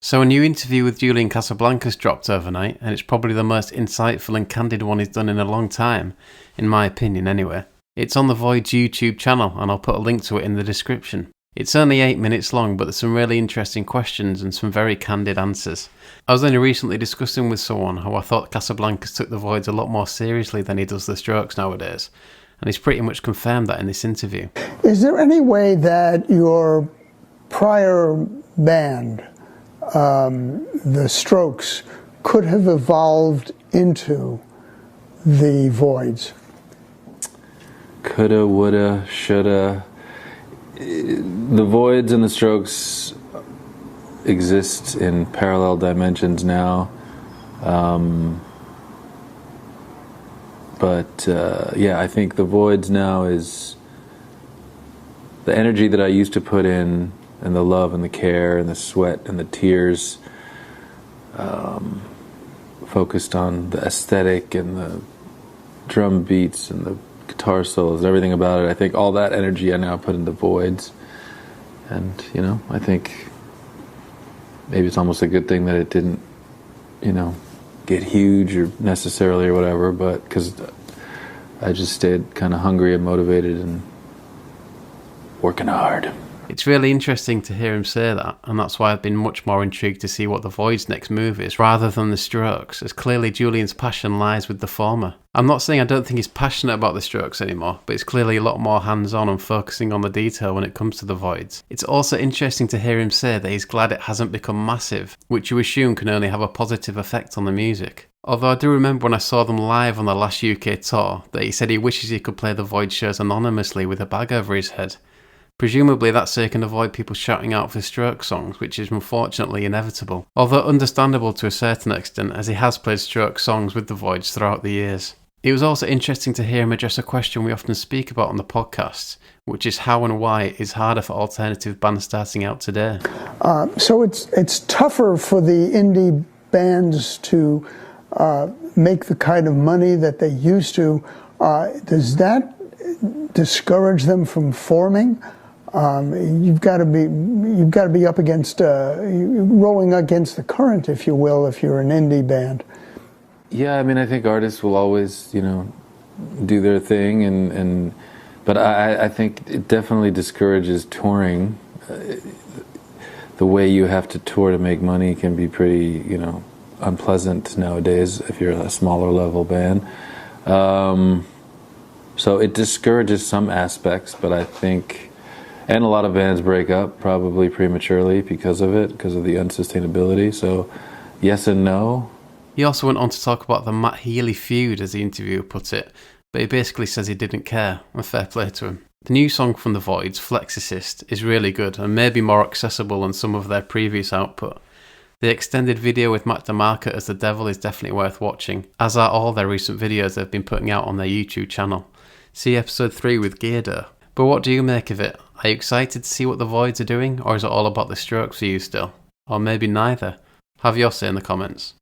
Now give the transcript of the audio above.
So a new interview with Julian Casablancas dropped overnight, and it's probably the most insightful and candid one he's done in a long time, in my opinion anyway. It's on the Voidz YouTube channel, and I'll put a link to it in the description. It's only 8 minutes long, but there's some really interesting questions and some very candid answers. I was only recently discussing with someone how I thought Casablancas took the Voidz a lot more seriously than he does the Strokes nowadays, and he's pretty much confirmed that in this interview. Is there any way that your prior band, the Strokes, could have evolved into the Voidz? Coulda, woulda, shoulda. The Voidz and the Strokes exist in parallel dimensions now. Yeah, I think the Voidz now is the energy that I used to put in, and the love and the care and the sweat and the tears, focused on the aesthetic and the drum beats and the guitar solos and everything about it. I think all that energy I now put into Voidz, and I think maybe it's almost a good thing that it didn't get huge or necessarily or whatever, but because I just stayed kind of hungry and motivated and working hard. It's really interesting to hear him say that, and that's why I've been much more intrigued to see what the Void's next move is, rather than the Strokes, as clearly Julian's passion lies with the former. I'm not saying I don't think he's passionate about the Strokes anymore, but he's clearly a lot more hands-on and focusing on the detail when it comes to the Void's. It's also interesting to hear him say that he's glad it hasn't become massive, which you assume can only have a positive effect on the music. Although I do remember when I saw them live on the last UK tour, that he said he wishes he could play the Void shows anonymously with a bag over his head. Presumably that's so he can avoid people shouting out for Stroke songs, which is unfortunately inevitable. Although understandable to a certain extent, as he has played Stroke songs with the Voidz throughout the years. It was also interesting to hear him address a question we often speak about on the podcast, which is how and why it is harder for alternative bands starting out today. So it's tougher for the indie bands to make the kind of money that they used to. Does that discourage them from forming? You've got to be up against rolling against the current, if you will, if you're an indie band. Yeah, I mean, I think artists will always, do their thing, but I think it definitely discourages touring. The way you have to tour to make money can be pretty, unpleasant nowadays if you're a smaller level band. So it discourages some aspects, but I think, and a lot of bands break up probably prematurely because of it, because of the unsustainability. So yes and no. He also went on to talk about the Matt Healy feud, as the interviewer put it, but he basically says he didn't care, and fair play to him. The new song from the Voidz, Flexicist, is really good and maybe more accessible than some of their previous output. The extended video with Matt DeMarco as the Devil is definitely worth watching, as are all their recent videos they've been putting out on their YouTube channel. See episode 3 with Geardo. But what do you make of it? Are you excited to see what the Voidz are doing, or is it all about the Strokes for you still? Or maybe neither? Have your say in the comments.